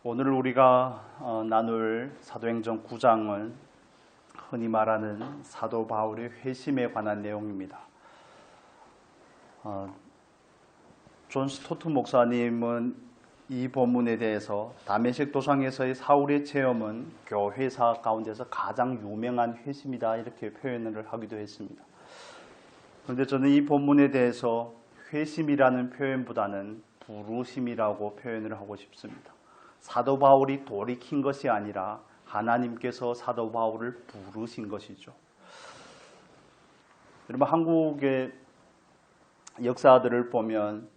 오늘 우리가 나눌 사도행전 9장은 흔히 말하는 사도 바울의 회심에 관한 내용입니다. 존 스토트 목사님은 이 본문에 대해서 다메섹 도상에서의 사울의 체험은 교회사 가운데서 가장 유명한 회심이다 이렇게 표현을 하기도 했습니다. 그런데 저는 이 본문에 대해서 회심이라는 표현보다는 부르심이라고 표현을 하고 싶습니다. 사도 바울이 돌이킨 것이 아니라 하나님께서 사도 바울을 부르신 것이죠. 여러분, 한국의 역사들을 보면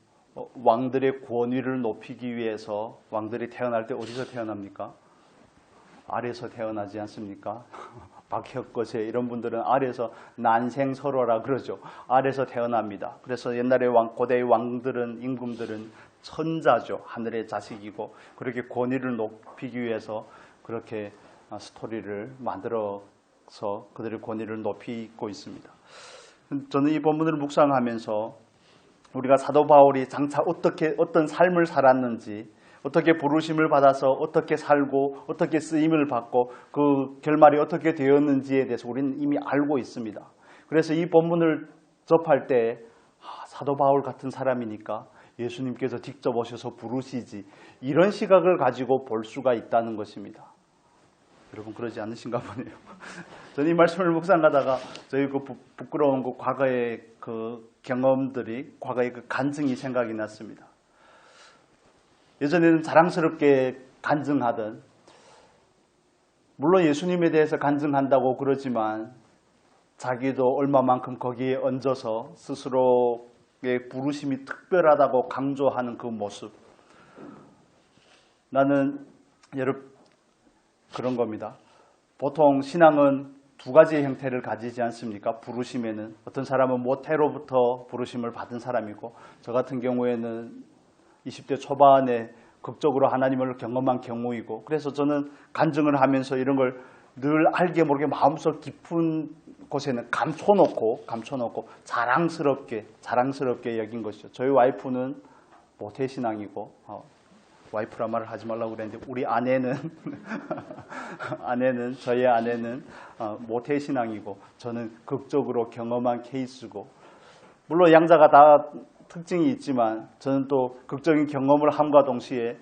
왕들의 권위를 높이기 위해서 왕들이 태어날 때 어디서 태어납니까? 아래에서 태어나지 않습니까? 박혁거세 이런 분들은 아래에서 난생서로라 그러죠. 아래에서 태어납니다. 그래서 옛날에 고대의 왕들은, 임금들은 천자죠. 하늘의 자식이고, 그렇게 권위를 높이기 위해서 그렇게 스토리를 만들어서 그들의 권위를 높이고 있습니다. 저는 이 본문을 묵상하면서 우리가 사도 바울이 장차 어떤 삶을 살았는지, 어떻게 부르심을 받아서 어떻게 살고 어떻게 쓰임을 받고 그 결말이 어떻게 되었는지에 대해서 우리는 이미 알고 있습니다. 그래서 이 본문을 접할 때 사도 바울 같은 사람이니까 예수님께서 직접 오셔서 부르시지, 이런 시각을 가지고 볼 수가 있다는 것입니다. 여러분, 그러지 않으신가 보네요. 저는 이 말씀을 묵상하다가 저희 그 부끄러운 그 과거의 그 경험들이, 과거의 그 간증이 생각이 났습니다. 예전에는 자랑스럽게 간증하던, 물론 예수님에 대해서 간증한다고 그러지만 자기도 얼마만큼 거기에 얹어서 스스로의 부르심이 특별하다고 강조하는 그 모습. 나는 그런 겁니다. 보통 신앙은 두 가지의 형태를 가지지 않습니까? 부르심에는 어떤 사람은 모태로부터 부르심을 받은 사람이고, 저 같은 경우에는 20대 초반에 극적으로 하나님을 경험한 경우이고, 그래서 저는 간증을 하면서 이런 걸 늘 알게 모르게 마음속 깊은 곳에는 감춰놓고 자랑스럽게 여긴 것이죠. 저희 와이프는 모태신앙이고, 와이프란 말을 하지 말라고 그랬는데 우리 저희 아내는 모태신앙이고, 저는 극적으로 경험한 케이스고, 물론 양자가 다 특징이 있지만 저는 또 극적인 경험을 함과 동시에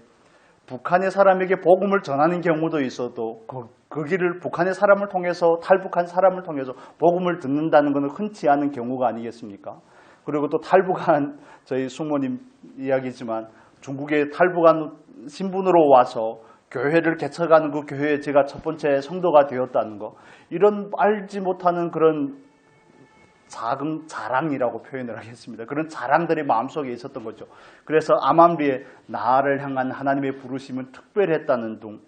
북한의 사람에게 복음을 전하는 경우도 있어도 그 길을 북한의 사람을 통해서, 탈북한 사람을 통해서 복음을 듣는다는 것은 흔치 않은 경우가 아니겠습니까? 그리고 또 탈북한 저희 숙모님 이야기지만 중국에 탈북한 신분으로 와서 교회를 개척하는 그 교회에 제가 첫 번째 성도가 되었다는 거, 이런 알지 못하는 그런 작은 자랑이라고 표현을 하겠습니다. 그런 자랑들이 마음속에 있었던 거죠. 그래서 암암리에 나를 향한 하나님의 부르심은 특별했다는 둥.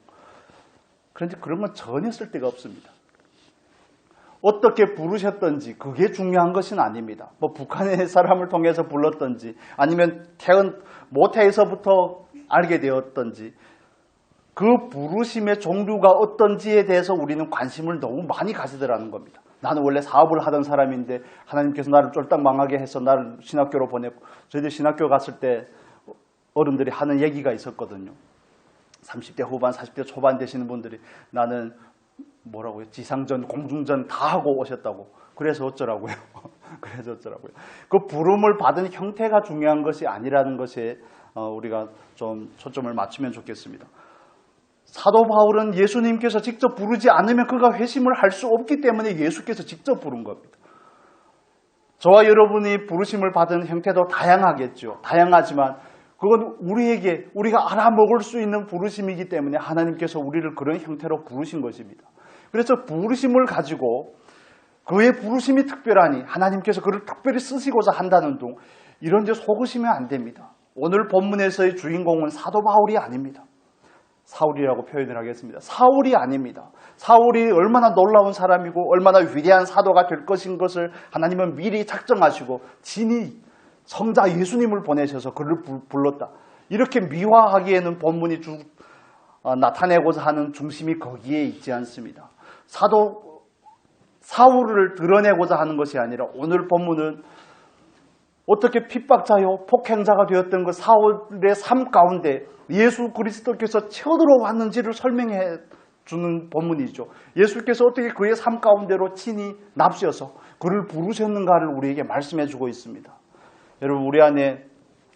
그런데 그런 건 전혀 쓸데가 없습니다. 어떻게 부르셨던지 그게 중요한 것은 아닙니다. 뭐 북한의 사람을 통해서 불렀던지 아니면 모태에서부터 알게 되었던지, 그 부르심의 종류가 어떤지에 대해서 우리는 관심을 너무 많이 가지더라는 겁니다. 나는 원래 사업을 하던 사람인데 하나님께서 나를 쫄딱 망하게 해서 나를 신학교로 보냈고, 저희들 신학교 갔을 때 어른들이 하는 얘기가 있었거든요. 30대 후반, 40대 초반 되시는 분들이 나는 지상전, 공중전 다 하고 오셨다고. 그래서 어쩌라고요. 그 부름을 받은 형태가 중요한 것이 아니라는 것에 우리가 좀 초점을 맞추면 좋겠습니다. 사도 바울은 예수님께서 직접 부르지 않으면 그가 회심을 할 수 없기 때문에 예수께서 직접 부른 겁니다. 저와 여러분이 부르심을 받은 형태도 다양하겠죠. 다양하지만 그건 우리가 알아먹을 수 있는 부르심이기 때문에 하나님께서 우리를 그런 형태로 부르신 것입니다. 그래서 부르심을 가지고 그의 부르심이 특별하니 하나님께서 그를 특별히 쓰시고자 한다는 둥, 이런 데 속으시면 안 됩니다. 오늘 본문에서의 주인공은 사도 바울이 아닙니다. 사울이라고 표현을 하겠습니다. 사울이 아닙니다. 사울이 얼마나 놀라운 사람이고 얼마나 위대한 사도가 될 것인 것을 하나님은 미리 작정하시고 친히 성자 예수님을 보내셔서 그를 불렀다. 이렇게 미화하기에는 본문이 나타내고자 하는 중심이 거기에 있지 않습니다. 사울을 드러내고자 하는 것이 아니라 오늘 본문은 어떻게 핍박자요, 폭행자가 되었던 그 사울의 삶 가운데 예수 그리스도께서 쳐들어왔는지를 설명해 주는 본문이죠. 예수께서 어떻게 그의 삶 가운데로 친히 납시어서 그를 부르셨는가를 우리에게 말씀해 주고 있습니다. 여러분, 우리 안에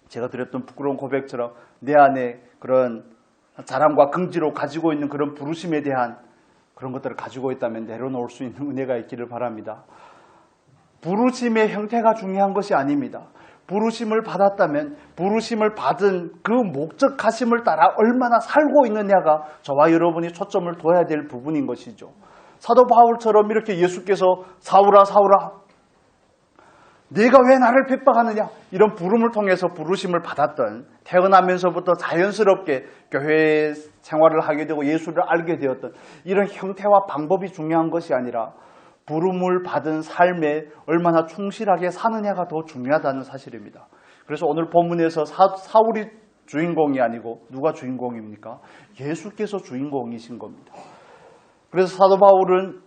제가 드렸던 부끄러운 고백처럼 내 안에 그런 자랑과 긍지로 가지고 있는 그런 부르심에 대한 그런 것들을 가지고 있다면 내려놓을 수 있는 은혜가 있기를 바랍니다. 부르심의 형태가 중요한 것이 아닙니다. 부르심을 받았다면 부르심을 받은 그 목적하심을 따라 얼마나 살고 있느냐가 저와 여러분이 초점을 둬야 될 부분인 것이죠. 사도 바울처럼 이렇게 예수께서 사울아 사울아 네가 왜 나를 핍박하느냐, 이런 부름을 통해서 부르심을 받았던, 태어나면서부터 자연스럽게 교회 생활을 하게 되고 예수를 알게 되었던 이런 형태와 방법이 중요한 것이 아니라 부름을 받은 삶에 얼마나 충실하게 사느냐가 더 중요하다는 사실입니다. 그래서 오늘 본문에서 사울이 주인공이 아니고 누가 주인공입니까? 예수께서 주인공이신 겁니다. 그래서 사도 바울은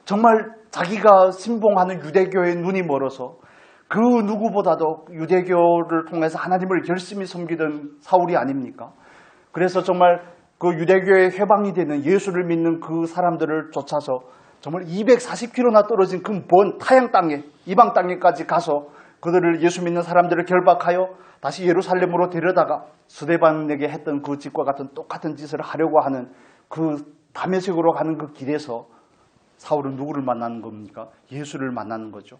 정말 자기가 신봉하는 유대교의 눈이 멀어서 그 누구보다도 유대교를 통해서 하나님을 열심히 섬기던 사울이 아닙니까? 그래서 정말 그 유대교의 회방이 되는 예수를 믿는 그 사람들을 쫓아서 정말 240km나 떨어진 그 먼 타양 땅에, 이방 땅에까지 가서 그들을 예수 믿는 사람들을 결박하여 다시 예루살렘으로 데려다가 스데반에게 했던 그 짓과 같은 똑같은 짓을 하려고 하는 그 다메섹으로 가는 그 길에서 사울은 누구를 만나는 겁니까? 예수를 만나는 거죠.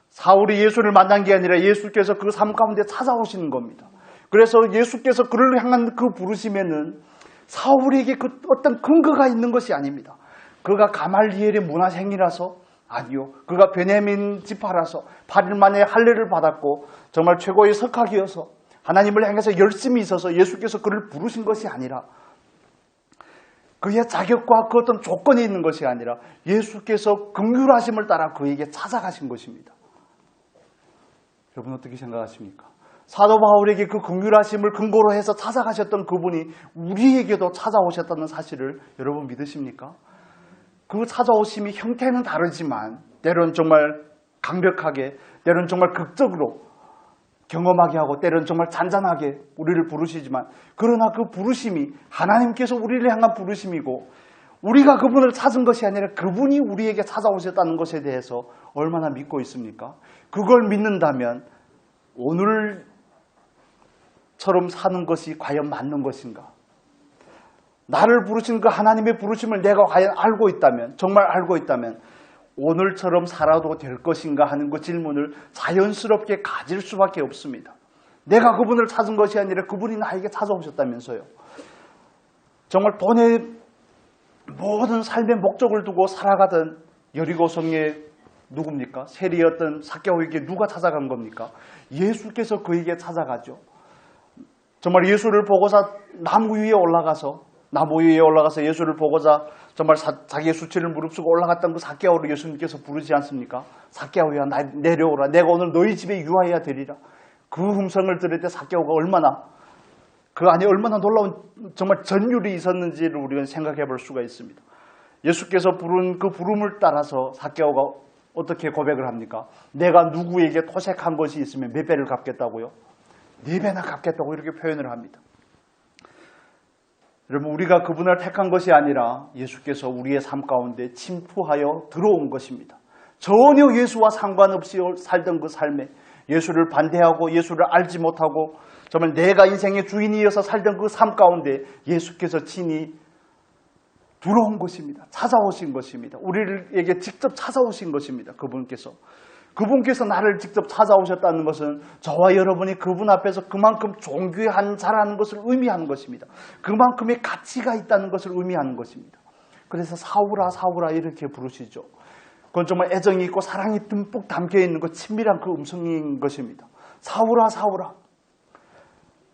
사울이 예수를 만난 게 아니라 예수께서 그 삶 가운데 찾아오시는 겁니다. 그래서 예수께서 그를 향한 그 부르심에는 사울에게 그 어떤 근거가 있는 것이 아닙니다. 그가 가말리엘의 문화생이라서 아니요. 그가 베냐민 지파라서 8일 만에 할례를 받았고 정말 최고의 석학이어서 하나님을 향해서 열심히 있어서 예수께서 그를 부르신 것이 아니라 그의 자격과 그 어떤 조건이 있는 것이 아니라 예수께서 긍휼하심을 따라 그에게 찾아가신 것입니다. 여러분 어떻게 생각하십니까? 사도 바울에게 그 긍휼하심을 근거로 해서 찾아가셨던 그분이 우리에게도 찾아오셨다는 사실을 여러분 믿으십니까? 그 찾아오심이 형태는 다르지만 때로는 정말 강력하게, 때로는 정말 극적으로 경험하게 하고 때로는 정말 잔잔하게 우리를 부르시지만, 그러나 그 부르심이 하나님께서 우리를 향한 부르심이고 우리가 그분을 찾은 것이 아니라 그분이 우리에게 찾아오셨다는 것에 대해서 얼마나 믿고 있습니까? 그걸 믿는다면 오늘처럼 사는 것이 과연 맞는 것인가? 나를 부르신 그 하나님의 부르심을 내가 과연 알고 있다면, 정말 알고 있다면 오늘처럼 살아도 될 것인가 하는 그 질문을 자연스럽게 가질 수밖에 없습니다. 내가 그분을 찾은 것이 아니라 그분이 나에게 찾아오셨다면서요. 정말 돈의 모든 삶의 목적을 두고 살아가던 여리고성의 누굽니까? 세리였던 삭개오에게 누가 찾아간 겁니까? 예수께서 그에게 찾아가죠. 정말 예수를 보고자 나무 위에 올라가서 예수를 보고자 정말 자기의 수치를 무릅쓰고 올라갔던 그 삭개오를 예수님께서 부르지 않습니까? 삭개오야, 내려오라. 내가 오늘 너희 집에 유하여야 되리라. 그 음성을 들을 때 삭개오가 그 안에 얼마나 놀라운 정말 전율이 있었는지를 우리가 생각해 볼 수가 있습니다. 예수께서 부른 그 부름을 따라서 삭개오가 어떻게 고백을 합니까? 내가 누구에게 토색한 것이 있으면 몇 배를 갚겠다고요? 4배나 갚겠다고 이렇게 표현을 합니다. 여러분, 우리가 그분을 택한 것이 아니라 예수께서 우리의 삶 가운데 침투하여 들어온 것입니다. 전혀 예수와 상관없이 살던 그 삶에 예수를 반대하고 예수를 알지 못하고 정말 내가 인생의 주인이어서 살던 그 삶 가운데 예수께서 친히 들어온 것입니다. 찾아오신 것입니다. 우리에게 직접 찾아오신 것입니다. 그분께서 나를 직접 찾아오셨다는 것은 저와 여러분이 그분 앞에서 그만큼 존귀한 자라는 것을 의미하는 것입니다. 그만큼의 가치가 있다는 것을 의미하는 것입니다. 그래서 사울아 사울아 이렇게 부르시죠. 그건 정말 애정이 있고 사랑이 듬뿍 담겨있는 그 친밀한 그 음성인 것입니다. 사울아 사울아,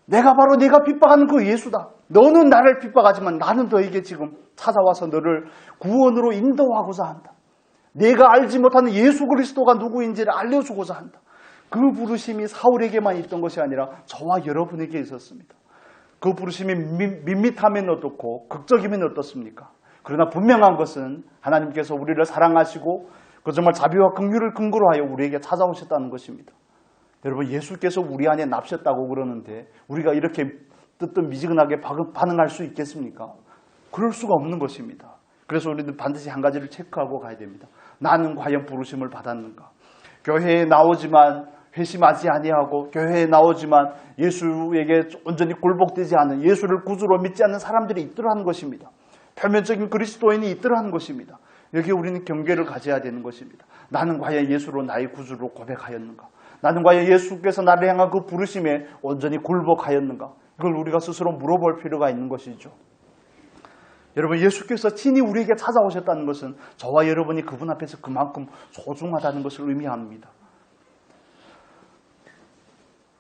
내가 바로 네가 핍박하는 그 예수다. 너는 나를 핍박하지만 나는 너에게 지금 찾아와서 너를 구원으로 인도하고자 한다. 내가 알지 못하는 예수 그리스도가 누구인지를 알려주고자 한다. 그 부르심이 사울에게만 있던 것이 아니라 저와 여러분에게 있었습니다. 그 부르심이 밋밋하면 어떻고 극적이면 어떻습니까? 그러나 분명한 것은 하나님께서 우리를 사랑하시고 그 정말 자비와 긍휼을 근거로 하여 우리에게 찾아오셨다는 것입니다. 여러분, 예수께서 우리 안에 납셨다고 그러는데 우리가 이렇게 뜨뜻미지근하게 반응할 수 있겠습니까? 그럴 수가 없는 것입니다. 그래서 우리는 반드시 한 가지를 체크하고 가야 됩니다. 나는 과연 부르심을 받았는가? 교회에 나오지만 회심하지 아니하고, 교회에 나오지만 예수에게 온전히 굴복되지 않은, 예수를 구주로 믿지 않는 사람들이 있더라는 것입니다. 표면적인 그리스도인이 있더라는 것입니다. 여기에 우리는 경계를 가져야 되는 것입니다. 나는 과연 예수로 나의 구주로 고백하였는가? 나는 과연 예수께서 나를 향한 그 부르심에 온전히 굴복하였는가? 이걸 우리가 스스로 물어볼 필요가 있는 것이죠. 여러분, 예수께서 친히 우리에게 찾아오셨다는 것은 저와 여러분이 그분 앞에서 그만큼 소중하다는 것을 의미합니다.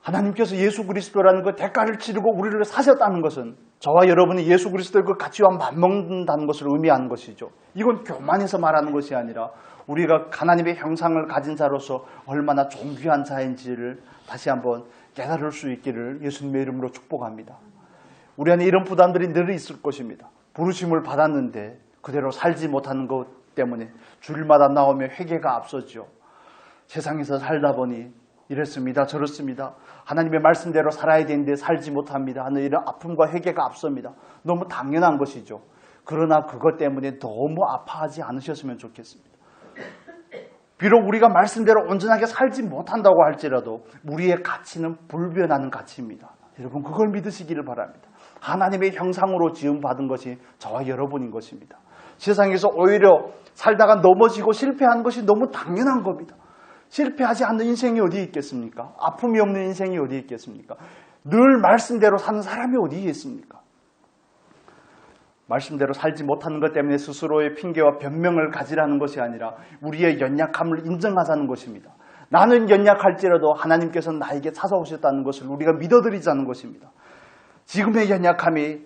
하나님께서 예수 그리스도라는 그 대가를 치르고 우리를 사셨다는 것은 저와 여러분이 예수 그리스도의 그 가치와 맞먹는다는 것을 의미하는 것이죠. 이건 교만해서 말하는 것이 아니라 우리가 하나님의 형상을 가진 자로서 얼마나 존귀한 자인지를 다시 한번 깨달을 수 있기를 예수님의 이름으로 축복합니다. 우리 안에 이런 부담들이 늘 있을 것입니다. 부르심을 받았는데 그대로 살지 못하는 것 때문에 주일마다 나오며 회개가 앞서죠. 세상에서 살다 보니 이랬습니다, 저렇습니다. 하나님의 말씀대로 살아야 되는데 살지 못합니다 하는 이런 아픔과 회개가 앞섭니다. 너무 당연한 것이죠. 그러나 그것 때문에 너무 아파하지 않으셨으면 좋겠습니다. 비록 우리가 말씀대로 온전하게 살지 못한다고 할지라도 우리의 가치는 불변하는 가치입니다. 여러분, 그걸 믿으시기를 바랍니다. 하나님의 형상으로 지음받은 것이 저와 여러분인 것입니다. 세상에서 오히려 살다가 넘어지고 실패한 것이 너무 당연한 겁니다. 실패하지 않는 인생이 어디 있겠습니까? 아픔이 없는 인생이 어디 있겠습니까? 늘 말씀대로 사는 사람이 어디에 있습니까? 말씀대로 살지 못하는 것 때문에 스스로의 핑계와 변명을 가지라는 것이 아니라 우리의 연약함을 인정하자는 것입니다. 나는 연약할지라도 하나님께서는 나에게 찾아오셨다는 것을 우리가 믿어드리자는 것입니다. 지금의 연약함이,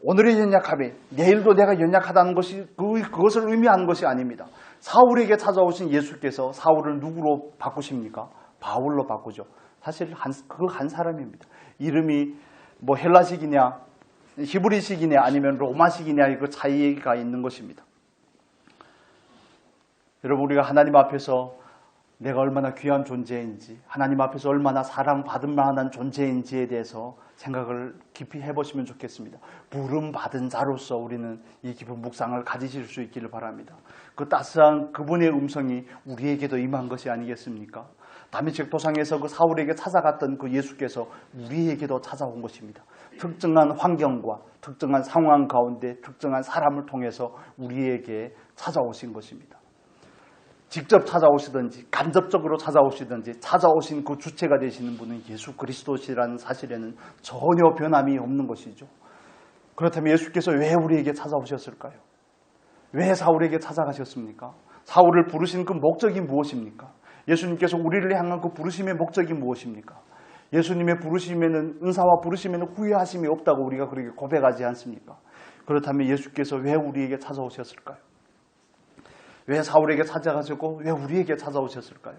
오늘의 연약함이, 내일도 내가 연약하다는 것이 그것을 의미하는 것이 아닙니다. 사울에게 찾아오신 예수께서 사울을 누구로 바꾸십니까? 바울로 바꾸죠. 사실 그 한 사람입니다. 이름이 뭐 헬라식이냐 히브리식이냐 아니면 로마식이냐 그 차이가 있는 것입니다. 여러분, 우리가 하나님 앞에서 내가 얼마나 귀한 존재인지, 하나님 앞에서 얼마나 사랑받을 만한 존재인지에 대해서 생각을 깊이 해보시면 좋겠습니다. 부름받은 자로서 우리는 이 깊은 묵상을 가지실 수 있기를 바랍니다. 그 따스한 그분의 음성이 우리에게도 임한 것이 아니겠습니까? 다메섹 도상에서 그 사울에게 찾아갔던 그 예수께서 우리에게도 찾아온 것입니다. 특정한 환경과 특정한 상황 가운데 특정한 사람을 통해서 우리에게 찾아오신 것입니다. 직접 찾아오시든지 간접적으로 찾아오시든지 찾아오신 그 주체가 되시는 분은 예수 그리스도시라는 사실에는 전혀 변함이 없는 것이죠. 그렇다면 예수께서 왜 우리에게 찾아오셨을까요? 왜 사울에게 찾아가셨습니까? 사울을 부르신 그 목적이 무엇입니까? 예수님께서 우리를 향한 그 부르심의 목적이 무엇입니까? 예수님의 부르심에는, 은사와 부르심에는 후회하심이 없다고 우리가 그렇게 고백하지 않습니까? 그렇다면 예수께서 왜 우리에게 찾아오셨을까요? 왜 사울에게 찾아가셨고 왜 우리에게 찾아오셨을까요?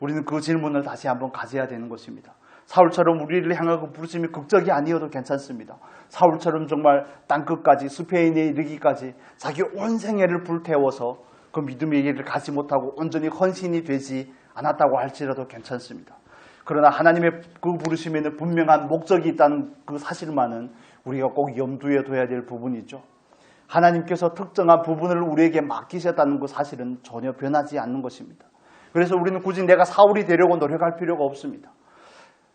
우리는 그 질문을 다시 한번 가져야 되는 것입니다. 사울처럼 우리를 향하고 부르심이 극적이 아니어도 괜찮습니다. 사울처럼 정말 땅끝까지 스페인에 이르기까지 자기 온 생애를 불태워서 그 믿음의 길을 가지 못하고 온전히 헌신이 되지 않았다고 할지라도 괜찮습니다. 그러나 하나님의 그 부르심에는 분명한 목적이 있다는 그 사실만은 우리가 꼭 염두에 둬야 될 부분이죠. 하나님께서 특정한 부분을 우리에게 맡기셨다는 그 사실은 전혀 변하지 않는 것입니다. 그래서 우리는 굳이 내가 사울이 되려고 노력할 필요가 없습니다.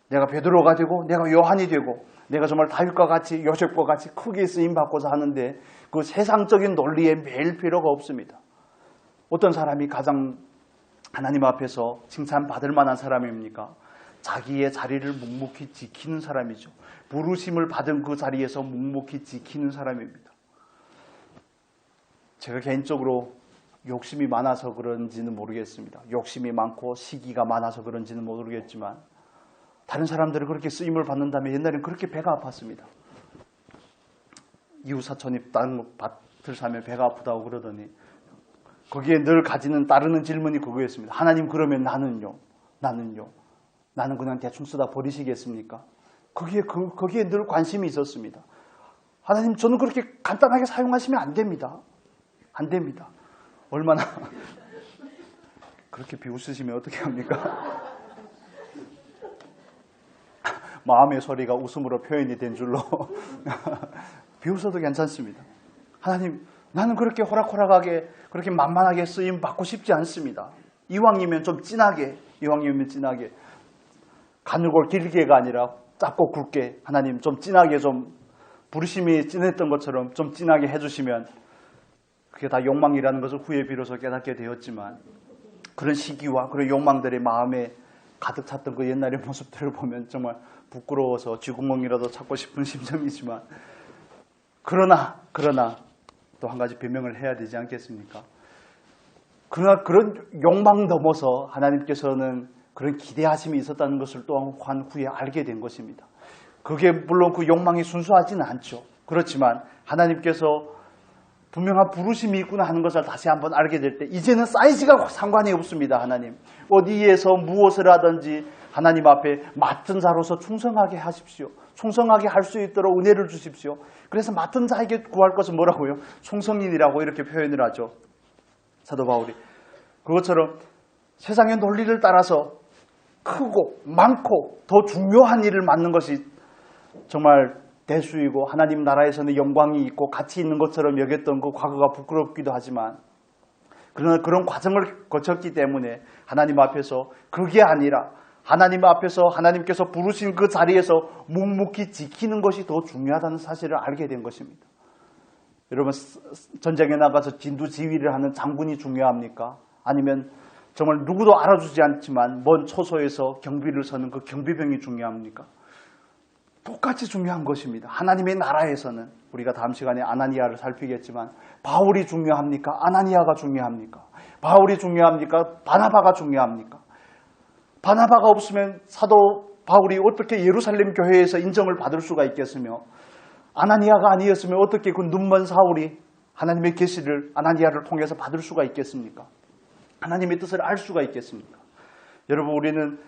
내가 베드로가 되고 내가 요한이 되고 내가 정말 다윗과 같이 요셉과 같이 크게 쓰임받고자 하는데 그 세상적인 논리에 매일 필요가 없습니다. 어떤 사람이 가장 하나님 앞에서 칭찬받을 만한 사람입니까? 자기의 자리를 묵묵히 지키는 사람이죠. 부르심을 받은 그 자리에서 묵묵히 지키는 사람입니다. 제가 개인적으로 욕심이 많아서 그런지는 모르겠습니다. 욕심이 많고 시기가 많아서 그런지는 모르겠지만 다른 사람들은 그렇게 쓰임을 받는다면 옛날엔 그렇게 배가 아팠습니다. 이웃 사촌이 다른 밭을 사면 배가 아프다고 그러더니 거기에 늘 따르는 질문이 그거였습니다. 하나님, 그러면 나는요? 나는 그냥 대충 쓰다 버리시겠습니까? 거기에 늘 관심이 있었습니다. 하나님, 저는 그렇게 간단하게 사용하시면 안 됩니다. 안 됩니다. 얼마나 그렇게 비웃으시면 어떻게 합니까? 마음의 소리가 웃음으로 표현이 된 줄로 비웃어도 괜찮습니다. 하나님, 나는 그렇게 호락호락하게 그렇게 만만하게 쓰임 받고 싶지 않습니다. 이왕이면 좀 진하게, 가늘고 길게가 아니라 짧고 굵게, 하나님 좀 진하게, 좀 부르심이 진했던 것처럼 좀 진하게 해주시면, 그게 다 욕망이라는 것을 후에 비로소 깨닫게 되었지만, 그런 시기와 그런 욕망들이 마음에 가득 찼던 그 옛날의 모습들을 보면 정말 부끄러워서 쥐구멍이라도 찾고 싶은 심정이지만, 그러나 또 한 가지 변명을 해야 되지 않겠습니까? 그러나 그런 욕망 넘어서 하나님께서는 그런 기대하심이 있었다는 것을 또한 후에 알게 된 것입니다. 그게 물론 그 욕망이 순수하지는 않죠. 그렇지만 하나님께서 분명한 부르심이 있구나 하는 것을 다시 한번 알게 될 때, 이제는 사이즈가 상관이 없습니다. 하나님, 어디에서 무엇을 하든지 하나님 앞에 맡은 자로서 충성하게 하십시오. 충성하게 할 수 있도록 은혜를 주십시오. 그래서 맡은 자에게 구할 것은 뭐라고요? 충성인이라고 이렇게 표현을 하죠. 사도 바울이. 그것처럼 세상의 논리를 따라서 크고 많고 더 중요한 일을 맡는 것이 정말 대수이고 하나님 나라에서는 영광이 있고 가치 있는 것처럼 여겼던 그 과거가 부끄럽기도 하지만, 그러나 그런 과정을 거쳤기 때문에 하나님 앞에서 그게 아니라 하나님 앞에서 하나님께서 부르신 그 자리에서 묵묵히 지키는 것이 더 중요하다는 사실을 알게 된 것입니다. 여러분, 전쟁에 나가서 진두지휘를 하는 장군이 중요합니까? 아니면 정말 누구도 알아주지 않지만 먼 초소에서 경비를 서는 그 경비병이 중요합니까? 똑같이 중요한 것입니다. 하나님의 나라에서는, 우리가 다음 시간에 아나니아를 살피겠지만, 바울이 중요합니까? 아나니아가 중요합니까? 바울이 중요합니까? 바나바가 중요합니까? 바나바가 없으면 사도 바울이 어떻게 예루살렘 교회에서 인정을 받을 수가 있겠으며, 아나니아가 아니었으면 어떻게 그 눈먼 사울이 하나님의 계시를 아나니아를 통해서 받을 수가 있겠습니까? 하나님의 뜻을 알 수가 있겠습니까? 여러분, 우리는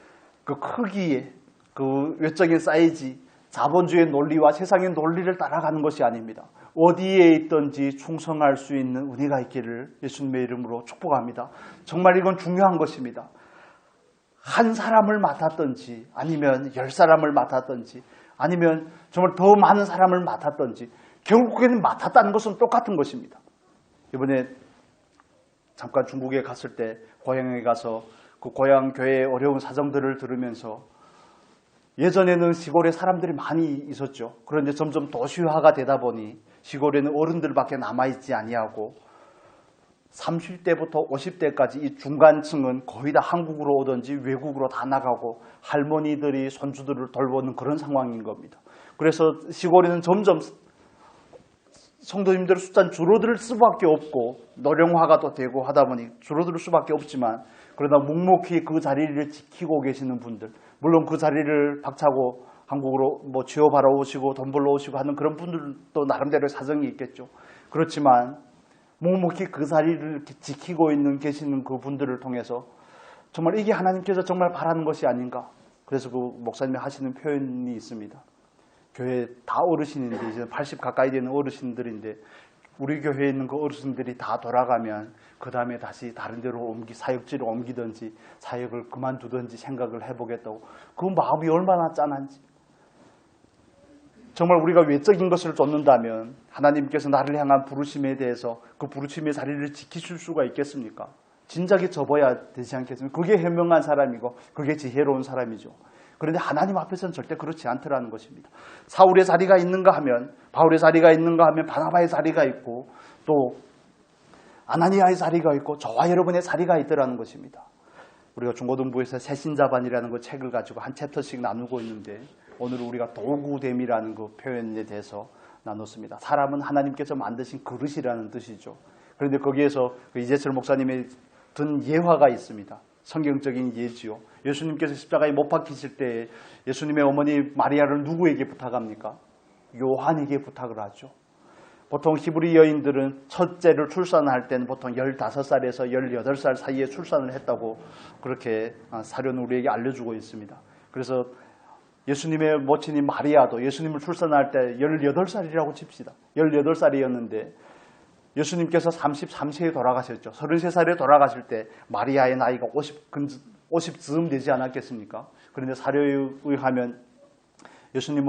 그 크기에, 그 외적인 사이즈, 자본주의 논리와 세상의 논리를 따라가는 것이 아닙니다. 어디에 있든지 충성할 수 있는 은혜가 있기를 예수님의 이름으로 축복합니다. 정말 이건 중요한 것입니다. 한 사람을 맡았든지 아니면 10사람을 맡았든지 아니면 정말 더 많은 사람을 맡았든지 결국에는 맡았다는 것은 똑같은 것입니다. 이번에 잠깐 중국에 갔을 때 고향에 가서 그 고향 교회의 어려운 사정들을 들으면서, 예전에는 시골에 사람들이 많이 있었죠. 그런데 점점 도시화가 되다 보니 시골에는 어른들밖에 남아있지 아니하고 30대부터 50대까지 이 중간층은 거의 다 한국으로 오든지 외국으로 다 나가고 할머니들이 손주들을 돌보는 그런 상황인 겁니다. 그래서 시골에는 점점 성도님들 숫자는 줄어들 수밖에 없고 노령화가 또 되고 하다 보니 줄어들 수밖에 없지만, 그러다 묵묵히 그 자리를 지키고 계시는 분들, 물론 그 자리를 박차고 한국으로 뭐 취업하러 오시고 돈 벌러 오시고 하는 그런 분들도 나름대로 사정이 있겠죠. 그렇지만 묵묵히 그 자리를 지키고 계시는 그 분들을 통해서 정말 이게 하나님께서 정말 바라는 것이 아닌가. 그래서 그 목사님이 하시는 표현이 있습니다. 교회 다 어르신인데, 이제 80 가까이 되는 어르신들인데, 우리 교회에 있는 그 어르신들이 다 돌아가면 그 다음에 다시 다른 데로 사역지로 옮기든지 사역을 그만두든지 생각을 해보겠다고. 그 마음이 얼마나 짠한지. 정말 우리가 외적인 것을 쫓는다면 하나님께서 나를 향한 부르심에 대해서 그 부르심의 자리를 지키실 수가 있겠습니까? 진작에 접어야 되지 않겠습니까? 그게 현명한 사람이고 그게 지혜로운 사람이죠. 그런데 하나님 앞에서는 절대 그렇지 않더라는 것입니다. 사울의 자리가 있는가 하면, 바울의 자리가 있는가 하면 바나바의 자리가 있고, 또 아나니아의 자리가 있고 저와 여러분의 자리가 있더라는 것입니다. 우리가 중고등부에서 새신자반이라는 그 책을 가지고 한 챕터씩 나누고 있는데, 오늘 우리가 도구됨이라는 그 표현에 대해서 나눴습니다. 사람은 하나님께서 만드신 그릇이라는 뜻이죠. 그런데 거기에서 이재철 목사님의 든 예화가 있습니다. 성경적인 예지요. 예수님께서 십자가에 못 박히실 때 예수님의 어머니 마리아를 누구에게 부탁합니까? 요한에게 부탁을 하죠. 보통 히브리 여인들은 첫째를 출산할 때는 보통 15살에서 18살 사이에 출산을 했다고 그렇게 사료는 우리에게 알려주고 있습니다. 그래서 예수님의 모친인 마리아도 예수님을 출산할 때 18살이라고 칩시다. 18살이었는데 예수님께서 33세에 돌아가셨죠. 33살에 돌아가실 때 마리아의 나이가 50즈음 되지 않았겠습니까? 그런데 사료에 의하면 예수님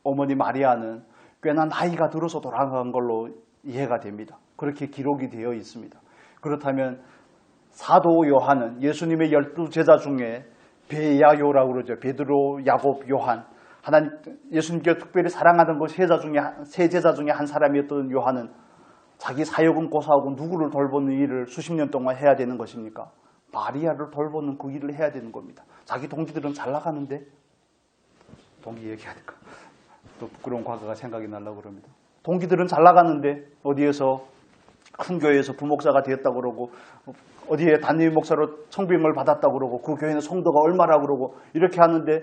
어머니 마리아는 꽤나 나이가 들어서 돌아간 걸로 이해가 됩니다. 그렇게 기록이 되어 있습니다. 그렇다면 사도 요한은 예수님의 12제자 중에 베야요라고 그러죠. 베드로, 야곱, 요한. 예수님께 특별히 사랑하던 그 세 제자 중에 한 사람이었던 요한은 자기 사역은 고사하고 누구를 돌보는 일을 수십 년 동안 해야 되는 것입니까? 마리아를 돌보는 그 일을 해야 되는 겁니다. 자기 동기들은 잘 나가는데, 동기 얘기하니까 또 부끄러운 과거가 생각이 나려고 그럽니다. 동기들은 잘 나가는데 어디에서 큰 교회에서 부목사가 되었다고 그러고 어디에 담임 목사로 청빙을 받았다고 그러고 그 교회는 성도가 얼마라고 그러고 이렇게 하는데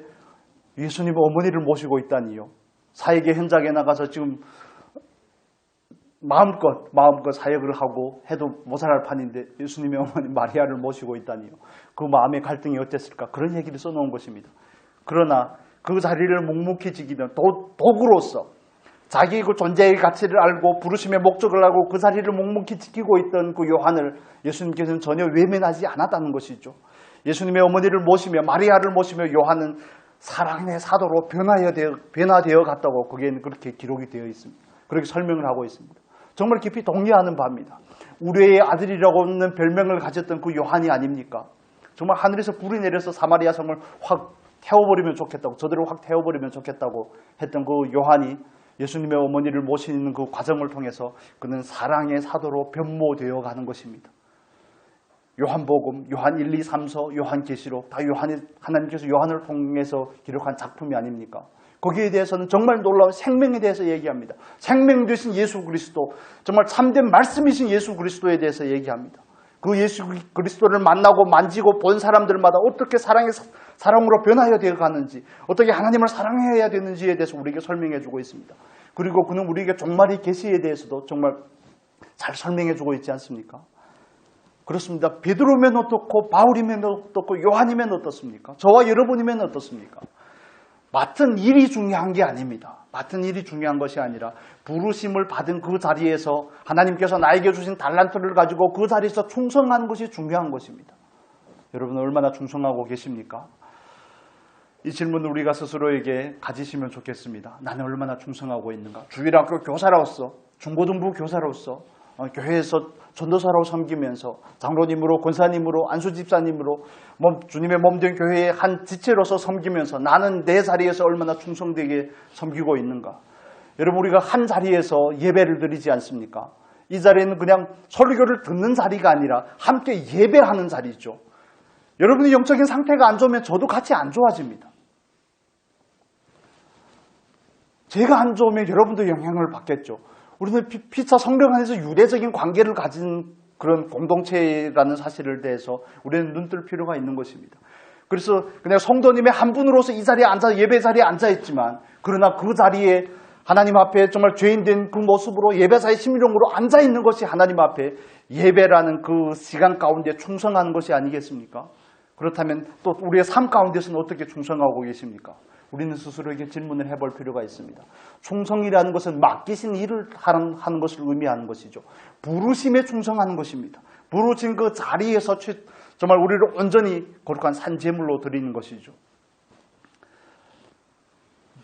예수님 어머니를 모시고 있다니요. 사역의 현장에 나가서 지금 마음껏 사역을 하고 해도 모자랄 판인데 예수님의 어머니 마리아를 모시고 있다니요. 그 마음의 갈등이 어땠을까? 그런 얘기를 써놓은 것입니다. 그러나 그 자리를 묵묵히 지키던 도구로서 자기 그 존재의 가치를 알고 부르심의 목적을 알고 그 자리를 묵묵히 지키고 있던 그 요한을 예수님께서는 전혀 외면하지 않았다는 것이죠. 예수님의 어머니를 모시며 마리아를 모시며 요한은 사랑의 사도로 변화되어 갔다고 거기에는 그렇게 기록이 되어 있습니다. 그렇게 설명을 하고 있습니다. 정말 깊이 동의하는 바입니다. 우리의 아들이라고 하는 별명을 가졌던 그 요한이 아닙니까? 정말 하늘에서 불이 내려서 사마리아 성을 확 태워버리면 좋겠다고, 저들을 확 태워버리면 좋겠다고 했던 그 요한이 예수님의 어머니를 모시는 그 과정을 통해서 그는 사랑의 사도로 변모되어 가는 것입니다. 요한복음, 요한 1, 2, 3서, 요한계시록 다 하나님께서 요한을 통해서 기록한 작품이 아닙니까? 거기에 대해서는 정말 놀라운 생명에 대해서 얘기합니다. 생명 되신 예수 그리스도, 정말 참된 말씀이신 예수 그리스도에 대해서 얘기합니다. 그 예수 그리스도를 만나고 만지고 본 사람들마다 어떻게 사랑으로 변화해야 되어 가는지, 어떻게 하나님을 사랑해야 되는지에 대해서 우리에게 설명해 주고 있습니다. 그리고 그는 우리에게 종말의 계시에 대해서도 정말 잘 설명해 주고 있지 않습니까? 그렇습니다. 베드로면 어떻고 바울이면 어떻고 요한이면 어떻습니까? 저와 여러분이면 어떻습니까? 맡은 일이 중요한 게 아닙니다. 맡은 일이 중요한 것이 아니라 부르심을 받은 그 자리에서 하나님께서 나에게 주신 달란트를 가지고 그 자리에서 충성하는 것이 중요한 것입니다. 여러분 얼마나 충성하고 계십니까? 이 질문을 우리가 스스로에게 가지시면 좋겠습니다. 나는 얼마나 충성하고 있는가? 주일학교 교사로서, 중고등부 교사로서, 교회에서 전도사로 섬기면서 장로님으로, 권사님으로, 안수집사님으로 주님의 몸된 교회의 한 지체로서 섬기면서 나는 내 자리에서 얼마나 충성되게 섬기고 있는가? 여러분 우리가 한 자리에서 예배를 드리지 않습니까? 이 자리는 그냥 설교를 듣는 자리가 아니라 함께 예배하는 자리죠. 여러분의 영적인 상태가 안 좋으면 저도 같이 안 좋아집니다. 제가 안 좋으면 여러분도 영향을 받겠죠. 우리는 피차 성령 안에서 유대적인 관계를 가진 그런 공동체라는 사실을 대해서 우리는 눈뜰 필요가 있는 것입니다. 그래서 그냥 성도님의 한 분으로서 이 자리에 예배 자리에 앉아 있지만, 그러나 그 자리에 하나님 앞에 정말 죄인된 그 모습으로 예배사의 심령으로 앉아 있는 것이 하나님 앞에 예배라는 그 시간 가운데 충성하는 것이 아니겠습니까? 그렇다면 또 우리의 삶 가운데서는 어떻게 충성하고 계십니까? 우리는 스스로에게 질문을 해볼 필요가 있습니다. 충성이라는 것은 맡기신 일을 하는 것을 의미하는 것이죠. 부르심에 충성하는 것입니다. 부르신 그 자리에서 정말 우리를 온전히 거룩한 산제물로 드리는 것이죠.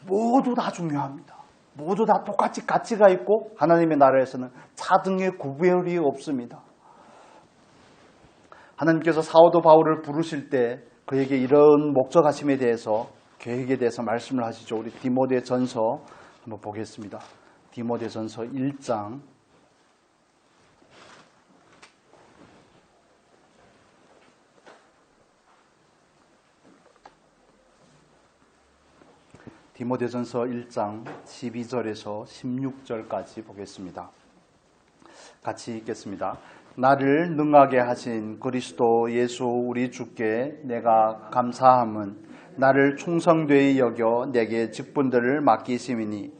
모두 다 중요합니다. 모두 다 똑같이 가치가 있고 하나님의 나라에서는 차등의 구별이 없습니다. 하나님께서 사도 바울을 부르실 때 그에게 이런 목적하심에 대해서, 계획에 대해서 말씀을 하시죠. 우리 디모데전서 한번 보겠습니다. 디모데전서 1장 12절에서 16절까지 보겠습니다. 같이 읽겠습니다. 나를 능하게 하신 그리스도 예수 우리 주께 내가 감사함은 나를 충성되이 여겨 내게 직분들을 맡기심이니,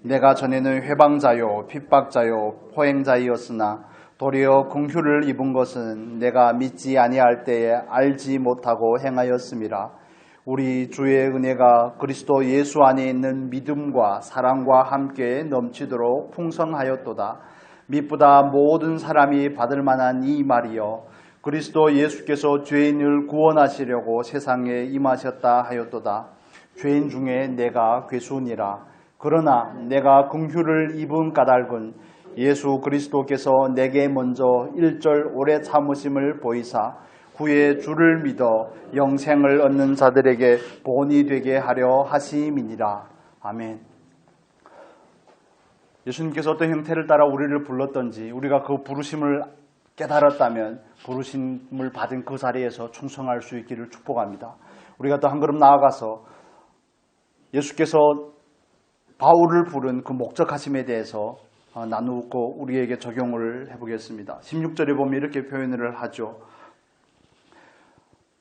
내가 전에는 회방자요 핍박자요 포행자이었으나 도리어 긍휼을 입은 것은 내가 믿지 아니할 때에 알지 못하고 행하였음이라. 우리 주의 은혜가 그리스도 예수 안에 있는 믿음과 사랑과 함께 넘치도록 풍성하였도다. 믿보다 모든 사람이 받을 만한 이 말이여, 그리스도 예수께서 죄인을 구원하시려고 세상에 임하셨다 하였도다. 죄인 중에 내가 괴수니라. 그러나 내가 긍휼을 입은 까닭은 예수 그리스도께서 내게 먼저 1절 오래 참으심을 보이사 후에 주를 믿어 영생을 얻는 자들에게 본이 되게 하려 하심이니라. 아멘. 예수님께서 어떤 형태를 따라 우리를 불렀던지 우리가 그 부르심을 깨달았다면 부르심을 받은 그 자리에서 충성할 수 있기를 축복합니다. 우리가 또 한 걸음 나아가서 예수께서 바울을 부른 그 목적하심에 대해서 나누고 우리에게 적용을 해보겠습니다. 16절에 보면 이렇게 표현을 하죠.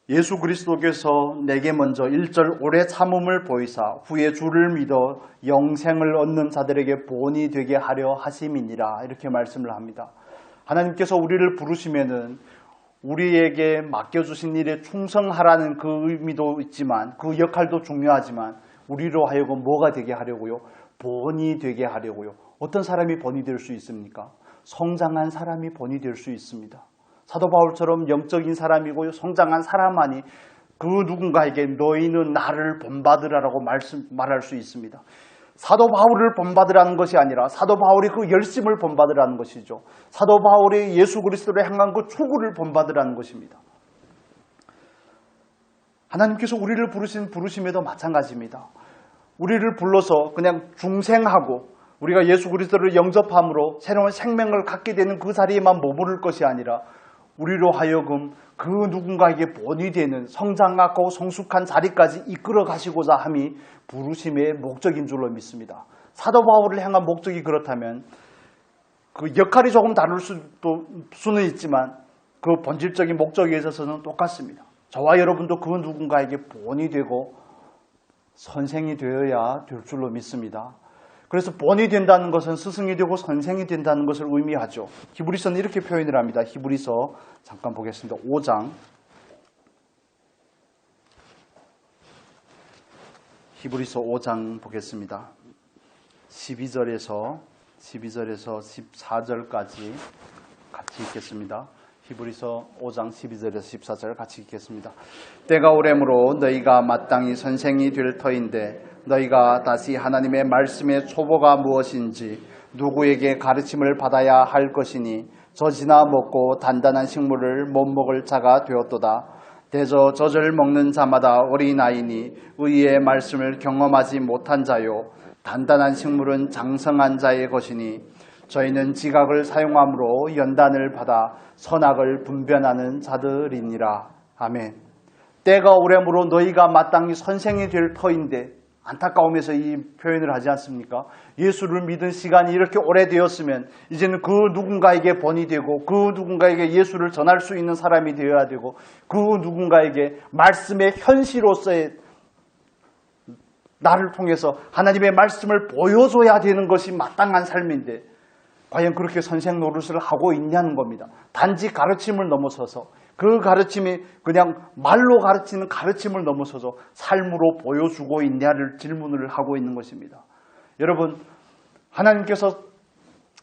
예수 그리스도께서 내게 먼저 1절 오래 참음을 보이사 후에 주를 믿어 영생을 얻는 자들에게 본이 되게 하려 하심이니라. 이렇게 말씀을 합니다. 하나님께서 우리를 부르시면은 우리에게 맡겨주신 일에 충성하라는 그 의미도 있지만 그 역할도 중요하지만 우리로 하여금 뭐가 되게 하려고요? 본이 되게 하려고요. 어떤 사람이 본이 될 수 있습니까? 성장한 사람이 본이 될 수 있습니다. 사도 바울처럼 영적인 사람이고 성장한 사람만이 그 누군가에게 너희는 나를 본받으라라고 말할 수 있습니다. 사도 바울을 본받으라는 것이 아니라 사도 바울이 그 열심을 본받으라는 것이죠. 사도 바울이 예수 그리스도를 향한 그 추구를 본받으라는 것입니다. 하나님께서 우리를 부르신 부르심에도 마찬가지입니다. 우리를 불러서 그냥 중생하고 우리가 예수 그리스도를 영접함으로 새로운 생명을 갖게 되는 그 자리에만 머무를 것이 아니라 우리로 하여금 그 누군가에게 본이 되는 성장하고 성숙한 자리까지 이끌어 가시고자 함이 부르심의 목적인 줄로 믿습니다. 사도 바울을 향한 목적이 그렇다면 그 역할이 조금 다를 수는 있지만 그 본질적인 목적에 있어서는 똑같습니다. 저와 여러분도 그 누군가에게 본이 되고 선생이 되어야 될 줄로 믿습니다. 그래서 본이 된다는 것은 스승이 되고 선생이 된다는 것을 의미하죠. 히브리서는 이렇게 표현을 합니다. 히브리서 잠깐 보겠습니다. 5장 히브리서 5장 보겠습니다. 12절에서 14절까지 같이 읽겠습니다. 히브리서 5장 12절에서 14절 같이 읽겠습니다. 때가 오래므로 너희가 마땅히 선생이 될 터인데 너희가 다시 하나님의 말씀의 초보가 무엇인지 누구에게 가르침을 받아야 할 것이니 젖이나 먹고 단단한 식물을 못 먹을 자가 되었도다. 대저 젖을 먹는 자마다 어린아이니 의의 말씀을 경험하지 못한 자요 단단한 식물은 장성한 자의 것이니 저희는 지각을 사용함으로 연단을 받아 선악을 분별하는 자들이니라. 아멘. 때가 오래므로 너희가 마땅히 선생이 될 터인데 안타까움에서 이 표현을 하지 않습니까? 예수를 믿은 시간이 이렇게 오래되었으면 이제는 그 누군가에게 본이 되고 그 누군가에게 예수를 전할 수 있는 사람이 되어야 되고 그 누군가에게 말씀의 현시로서의 나를 통해서 하나님의 말씀을 보여줘야 되는 것이 마땅한 삶인데 과연 그렇게 선생 노릇을 하고 있냐는 겁니다. 단지 가르침을 넘어서서 그 가르침이 그냥 말로 가르치는 가르침을 넘어서서 삶으로 보여주고 있냐를 질문을 하고 있는 것입니다. 여러분, 하나님께서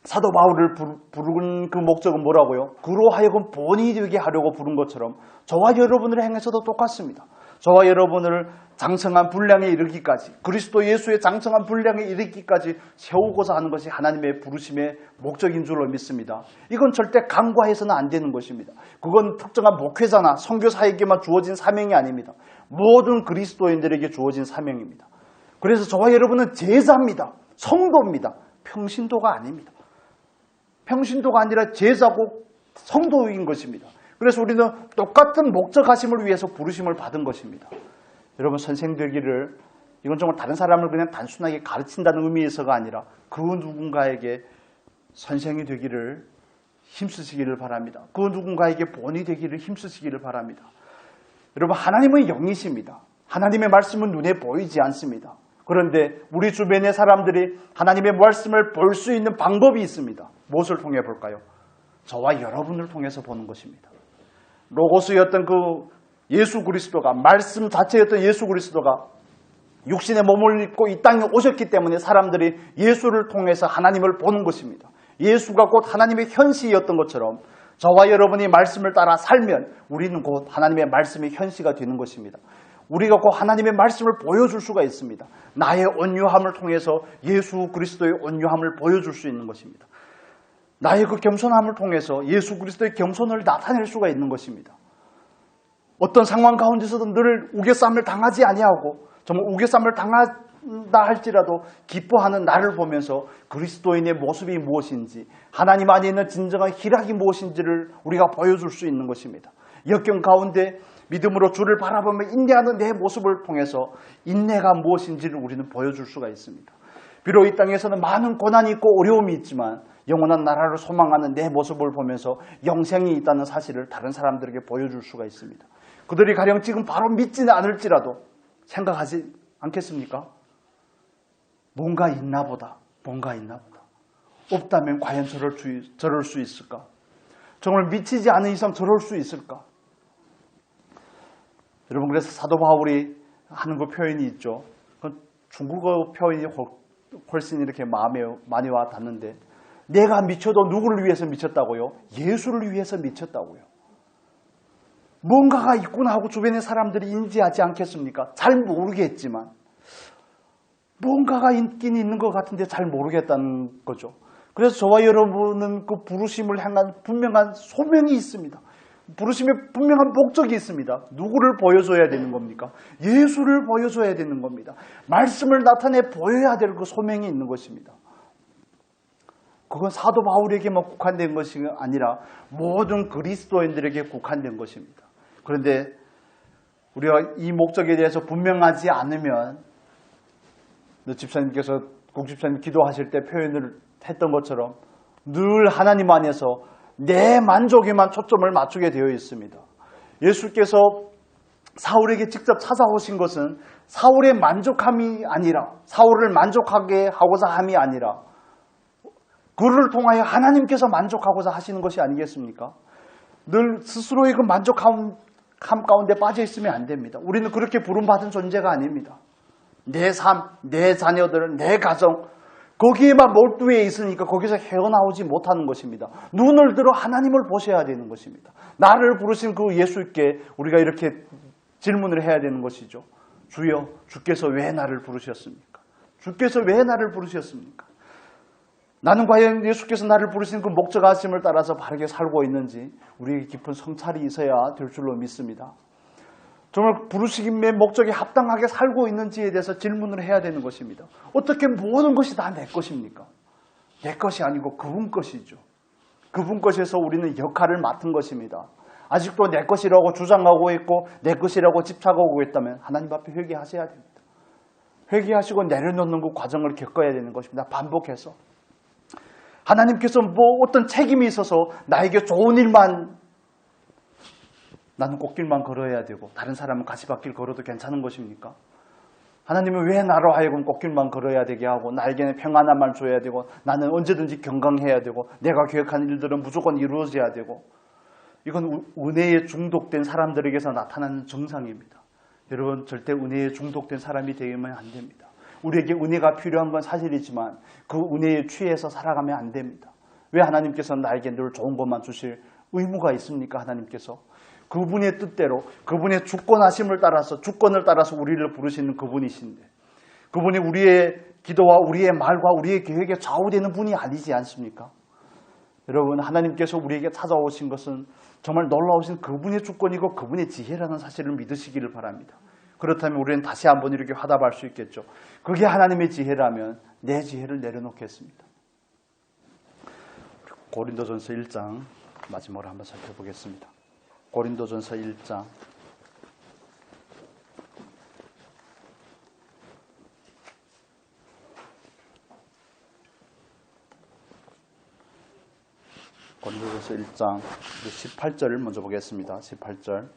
사도 바울을 부른 그 목적은 뭐라고요? 그로 하여금 본이 되게 하려고 부른 것처럼 저와 여러분을 향해서도 똑같습니다. 저와 여러분을 장성한 분량에 이르기까지 그리스도 예수의 장성한 분량에 이르기까지 세우고자 하는 것이 하나님의 부르심의 목적인 줄로 믿습니다. 이건 절대 간과해서는 안 되는 것입니다. 그건 특정한 목회자나 선교사에게만 주어진 사명이 아닙니다. 모든 그리스도인들에게 주어진 사명입니다. 그래서 저와 여러분은 제자입니다. 성도입니다. 평신도가 아닙니다. 평신도가 아니라 제자고 성도인 것입니다. 그래서 우리는 똑같은 목적하심을 위해서 부르심을 받은 것입니다. 여러분, 선생 되기를 이건 정말 다른 사람을 그냥 단순하게 가르친다는 의미에서가 아니라 그 누군가에게 선생이 되기를 힘쓰시기를 바랍니다. 그 누군가에게 본이 되기를 힘쓰시기를 바랍니다. 여러분, 하나님은 영이십니다. 하나님의 말씀은 눈에 보이지 않습니다. 그런데 우리 주변의 사람들이 하나님의 말씀을 볼 수 있는 방법이 있습니다. 무엇을 통해 볼까요? 저와 여러분을 통해서 보는 것입니다. 로고스였던 그 예수 그리스도가 말씀 자체였던 예수 그리스도가 육신의 몸을 입고 이 땅에 오셨기 때문에 사람들이 예수를 통해서 하나님을 보는 것입니다. 예수가 곧 하나님의 현시였던 것처럼 저와 여러분이 말씀을 따라 살면 우리는 곧 하나님의 말씀의 현시가 되는 것입니다. 우리가 그 하나님의 말씀을 보여줄 수가 있습니다. 나의 온유함을 통해서 예수 그리스도의 온유함을 보여줄 수 있는 것입니다. 나의 그 겸손함을 통해서 예수 그리스도의 겸손을 나타낼 수가 있는 것입니다. 어떤 상황 가운데서도 늘 우겨쌈을 당하지 아니하고 정말 우겨쌈을 당한다 할지라도 기뻐하는 나를 보면서 그리스도인의 모습이 무엇인지, 하나님 안에 있는 진정한 희락이 무엇인지를 우리가 보여줄 수 있는 것입니다. 역경 가운데 믿음으로 주를 바라보며 인내하는 내 모습을 통해서 인내가 무엇인지를 우리는 보여줄 수가 있습니다. 비록 이 땅에서는 많은 고난이 있고 어려움이 있지만 영원한 나라를 소망하는 내 모습을 보면서 영생이 있다는 사실을 다른 사람들에게 보여줄 수가 있습니다. 그들이 가령 지금 바로 믿지는 않을지라도 생각하지 않겠습니까? 뭔가 있나 보다. 없다면 과연 저럴 수 있을까? 정말 미치지 않은 이상 저럴 수 있을까? 여러분, 그래서 사도 바울이 하는 그 표현이 있죠. 중국어 표현이 훨씬 이렇게 마음에 많이 와 닿는데, 내가 미쳐도 누구를 위해서 미쳤다고요? 예수를 위해서 미쳤다고요. 뭔가가 있구나 하고 주변의 사람들이 인지하지 않겠습니까? 잘 모르겠지만 뭔가가 있긴 있는 것 같은데 잘 모르겠다는 거죠. 그래서 저와 여러분은 그 부르심을 향한 분명한 소명이 있습니다. 부르심에 분명한 목적이 있습니다. 누구를 보여줘야 되는 겁니까? 예수를 보여줘야 되는 겁니다. 말씀을 나타내 보여야 될 그 소명이 있는 것입니다. 그건 사도 바울에게만 국한된 것이 아니라 모든 그리스도인들에게 국한된 것입니다. 그런데 우리가 이 목적에 대해서 분명하지 않으면, 집사님께서 국집사님 기도하실 때 표현을 했던 것처럼 늘 하나님 안에서 내 만족에만 초점을 맞추게 되어 있습니다. 예수께서 사울에게 직접 찾아오신 것은 사울의 만족함이 아니라, 사울을 만족하게 하고자 함이 아니라 그를 통하여 하나님께서 만족하고자 하시는 것이 아니겠습니까? 늘 스스로의 그 만족함 가운데 빠져 있으면 안 됩니다. 우리는 그렇게 부름받은 존재가 아닙니다. 내 삶, 내 자녀들, 내 가정, 거기에만 몰두해 있으니까 거기서 헤어나오지 못하는 것입니다. 눈을 들어 하나님을 보셔야 되는 것입니다. 나를 부르신 그 예수께 우리가 이렇게 질문을 해야 되는 것이죠. 주여, 주께서 왜 나를 부르셨습니까? 주께서 왜 나를 부르셨습니까? 나는 과연 예수께서 나를 부르신 그 목적하심을 따라서 바르게 살고 있는지 우리에게 깊은 성찰이 있어야 될 줄로 믿습니다. 정말 부르심의 목적에 합당하게 살고 있는지에 대해서 질문을 해야 되는 것입니다. 어떻게 모든 것이 다 내 것입니까? 내 것이 아니고 그분 것이죠. 그분 것에서 우리는 역할을 맡은 것입니다. 아직도 내 것이라고 주장하고 있고 내 것이라고 집착하고 있다면 하나님 앞에 회개하셔야 됩니다. 회개하시고 내려놓는 그 과정을 겪어야 되는 것입니다. 반복해서. 하나님께서 어떤 책임이 있어서 나에게 좋은 일만, 나는 꽃길만 걸어야 되고 다른 사람은 가시밭길 걸어도 괜찮은 것입니까? 하나님은 왜 나로 하여금 꽃길만 걸어야 되게 하고 나에게는 평안함만 줘야 되고 나는 언제든지 경강해야 되고 내가 계획한 일들은 무조건 이루어져야 되고, 이건 은혜에 중독된 사람들에게서 나타나는 정상입니다. 여러분, 절대 은혜에 중독된 사람이 되면 안 됩니다. 우리에게 은혜가 필요한 건 사실이지만 그 은혜에 취해서 살아가면 안 됩니다. 왜 하나님께서 나에게 늘 좋은 것만 주실 의무가 있습니까? 하나님께서 그분의 뜻대로, 그분의 주권하심을 따라서, 주권을 따라서 우리를 부르시는 그분이신데, 그분이 우리의 기도와 우리의 말과 우리의 계획에 좌우되는 분이 아니지 않습니까? 여러분, 하나님께서 우리에게 찾아오신 것은 정말 놀라우신 그분의 주권이고 그분의 지혜라는 사실을 믿으시기를 바랍니다. 그렇다면 우리는 다시 한번 이렇게 화답할 수 있겠죠. 그게 하나님의 지혜라면 내 지혜를 내려놓겠습니다. 고린도전서 1장 마지막으로 한번 살펴보겠습니다. 고린도전서 1장 고린도전서 1장 18절을 먼저 보겠습니다. 18절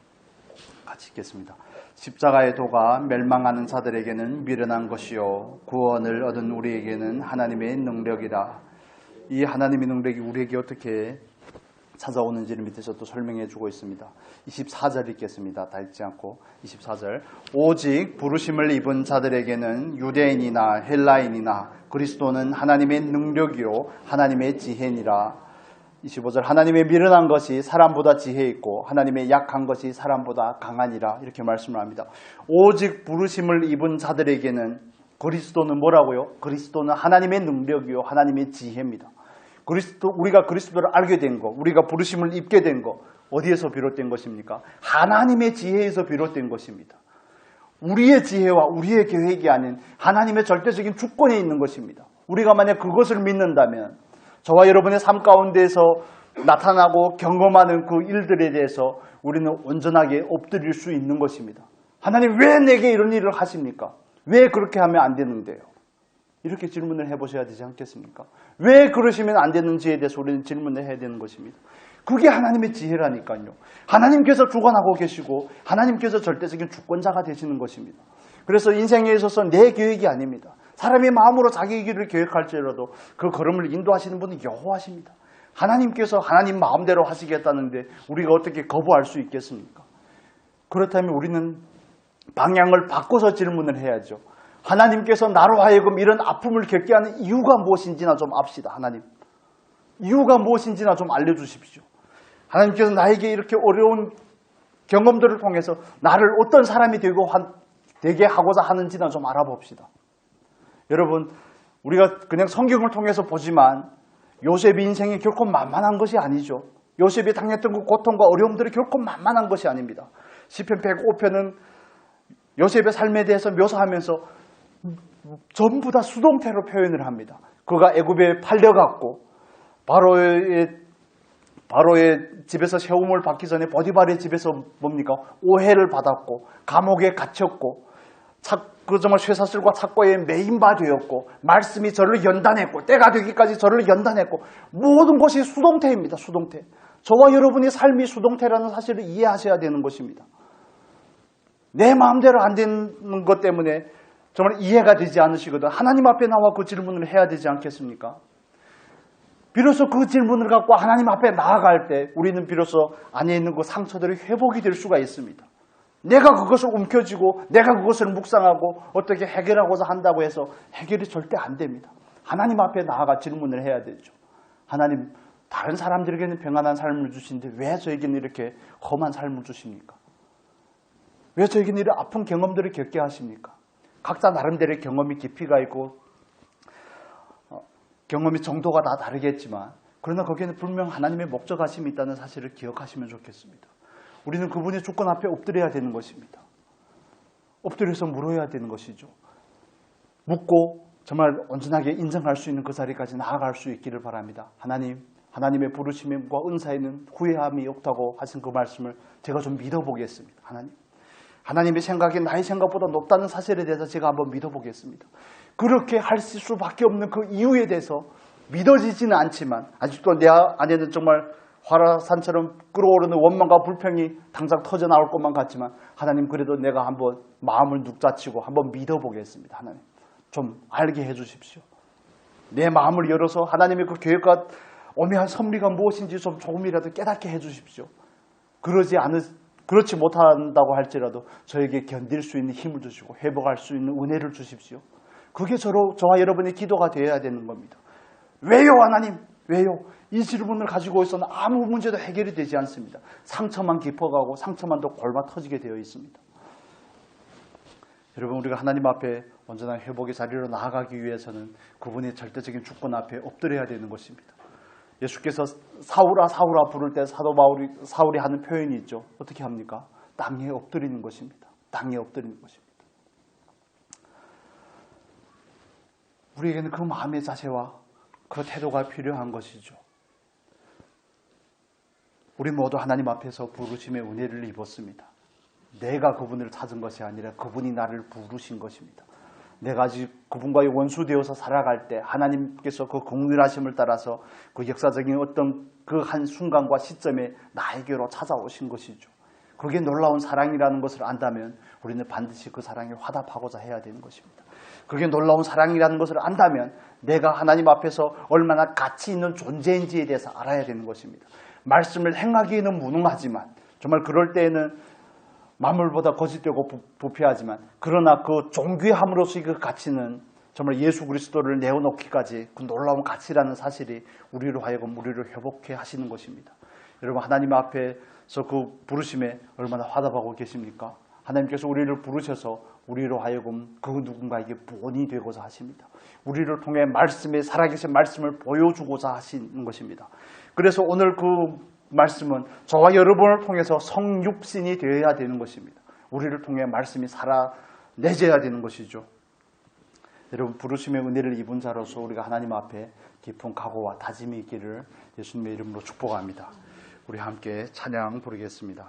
같이 읽겠습니다. 십자가의 도가 멸망하는 자들에게는 미련한 것이요 구원을 얻은 우리에게는 하나님의 능력이라. 이 하나님의 능력이 우리에게 어떻게 찾아오는지를 밑에서 또 설명해 주고 있습니다. 24절 읽겠습니다. 다 읽지 않고 24절. 오직 부르심을 입은 자들에게는 유대인이나 헬라인이나 그리스도는 하나님의 능력이요 하나님의 지혜니라. 25절 하나님의 미련한 것이 사람보다 지혜 있고 하나님의 약한 것이 사람보다 강하니라 이렇게 말씀을 합니다. 오직 부르심을 입은 자들에게는 그리스도는 뭐라고요? 그리스도는 하나님의 능력이요 하나님의 지혜입니다. 우리가 그리스도를 알게 된 것, 우리가 부르심을 입게 된 것 어디에서 비롯된 것입니까? 하나님의 지혜에서 비롯된 것입니다. 우리의 지혜와 우리의 계획이 아닌 하나님의 절대적인 주권에 있는 것입니다. 우리가 만약 그것을 믿는다면 저와 여러분의 삶 가운데서 나타나고 경험하는 그 일들에 대해서 우리는 온전하게 엎드릴 수 있는 것입니다. 하나님 왜 내게 이런 일을 하십니까? 왜 그렇게 하면 안 되는데요? 이렇게 질문을 해보셔야 되지 않겠습니까? 왜 그러시면 안 되는지에 대해서 우리는 질문을 해야 되는 것입니다. 그게 하나님의 지혜라니까요. 하나님께서 주관하고 계시고 하나님께서 절대적인 주권자가 되시는 것입니다. 그래서 인생에 있어서 내 계획이 아닙니다. 사람이 마음으로 자기의 길을 계획할지라도 그 걸음을 인도하시는 분은 여호와십니다. 하나님께서 하나님 마음대로 하시겠다는데 우리가 어떻게 거부할 수 있겠습니까? 그렇다면 우리는 방향을 바꿔서 질문을 해야죠. 하나님께서 나로 하여금 이런 아픔을 겪게 하는 이유가 무엇인지나 좀 압시다. 하나님, 이유가 무엇인지나 좀 알려주십시오. 하나님께서 나에게 이렇게 어려운 경험들을 통해서 나를 어떤 사람이 되게 하고자 하는지나 좀 알아봅시다. 여러분, 우리가 그냥 성경을 통해서 보지만 요셉의 인생이 결코 만만한 것이 아니죠. 요셉이 당했던 그 고통과 어려움들이 결코 만만한 것이 아닙니다. 시편 105편은 요셉의 삶에 대해서 묘사하면서 전부 다 수동태로 표현을 합니다. 그가 애굽에 팔려갔고 바로의 집에서 세움을 받기 전에 보디발의 집에서 뭡니까? 오해를 받았고 감옥에 갇혔고 그 정말 쇠사슬과 착고에 매인바 되었고 말씀이 저를 연단했고 때가 되기까지 저를 연단했고 모든 것이 수동태입니다. 수동태. 저와 여러분의 삶이 수동태라는 사실을 이해하셔야 되는 것입니다. 내 마음대로 안 되는 것 때문에 정말 이해가 되지 않으시거든 하나님 앞에 나와 그 질문을 해야 되지 않겠습니까? 비로소 그 질문을 갖고 하나님 앞에 나아갈 때 우리는 비로소 안에 있는 그 상처들이 회복이 될 수가 있습니다. 내가 그것을 움켜쥐고 내가 그것을 묵상하고 어떻게 해결하고자 한다고 해서 해결이 절대 안 됩니다. 하나님 앞에 나아가 질문을 해야 되죠. 하나님, 다른 사람들에게는 평안한 삶을 주시는데 왜 저에게는 이렇게 험한 삶을 주십니까? 왜 저에게는 이런 아픈 경험들을 겪게 하십니까? 각자 나름대로의 경험이 깊이가 있고 경험의 정도가 다 다르겠지만 그러나 거기에는 분명 하나님의 목적하심이 있다는 사실을 기억하시면 좋겠습니다. 우리는 그분의 주권 앞에 엎드려야 되는 것입니다. 엎드려서 물어야 되는 것이죠. 묻고 정말 온전하게 인정할 수 있는 그 자리까지 나아갈 수 있기를 바랍니다. 하나님의 부르심과 은사에는 후회함이 없다고 하신 그 말씀을 제가 좀 믿어보겠습니다. 하나님의 생각이 나의 생각보다 높다는 사실에 대해서 제가 한번 믿어보겠습니다. 그렇게 할 수밖에 없는 그 이유에 대해서 믿어지지는 않지만 아직도 내 안에는 정말 화라산처럼 끓어오르는 원망과 불평이 당장 터져 나올 것만 같지만 하나님 그래도 내가 한번 마음을 눅자치고 한번 믿어보겠습니다. 하나님 좀 알게 해주십시오. 내 마음을 열어서 하나님의 그 계획과 오묘한 섭리가 무엇인지 좀 조금이라도 깨닫게 해주십시오. 그렇지 못한다고 할지라도 저에게 견딜 수 있는 힘을 주시고 회복할 수 있는 은혜를 주십시오. 그게 저와 여러분의 기도가 되어야 되는 겁니다. 왜요 하나님? 왜요? 이 질문을 가지고 있어는 아무 문제도 해결이 되지 않습니다. 상처만 깊어가고 상처만 더 골마 터지게 되어 있습니다. 여러분 우리가 하나님 앞에 온전한 회복의 자리로 나아가기 위해서는 그분의 절대적인 주권 앞에 엎드려야 되는 것입니다. 예수께서 사울아 사울아 부를 때 사도 사울이 하는 표현이 있죠. 어떻게 합니까? 땅에 엎드리는 것입니다. 땅에 엎드리는 것입니다. 우리에게는 그 마음의 자세와 그 태도가 필요한 것이죠. 우리 모두 하나님 앞에서 부르심의 은혜를 입었습니다. 내가 그분을 찾은 것이 아니라 그분이 나를 부르신 것입니다. 내가 아직 그분과의 원수되어서 살아갈 때 하나님께서 그 긍휼하심을 따라서 그 역사적인 어떤 그 한 순간과 시점에 나에게로 찾아오신 것이죠. 그게 놀라운 사랑이라는 것을 안다면 우리는 반드시 그 사랑에 화답하고자 해야 되는 것입니다. 그게 놀라운 사랑이라는 것을 안다면 내가 하나님 앞에서 얼마나 가치 있는 존재인지에 대해서 알아야 되는 것입니다. 말씀을 행하기에는 무능하지만 정말 그럴 때에는 만물보다 거짓되고 부패하지만 그러나 그 존귀함으로서의 그 가치는 정말 예수 그리스도를 내어놓기까지 그 놀라운 가치라는 사실이 우리로 하여금 우리를 회복해 하시는 것입니다. 여러분, 하나님 앞에서 그 부르심에 얼마나 화답하고 계십니까? 하나님께서 우리를 부르셔서 우리로 하여금 그 누군가에게 본이 되고자 하십니다. 우리를 통해 말씀의 살아계신 말씀을 보여주고자 하시는 것입니다. 그래서 오늘 그 말씀은 저와 여러분을 통해서 성육신이 되어야 되는 것입니다. 우리를 통해 말씀이 살아내져야 되는 것이죠. 여러분, 부르심의 은혜를 입은 자로서 우리가 하나님 앞에 깊은 각오와 다짐이 있기를 예수님의 이름으로 축복합니다. 우리 함께 찬양 부르겠습니다.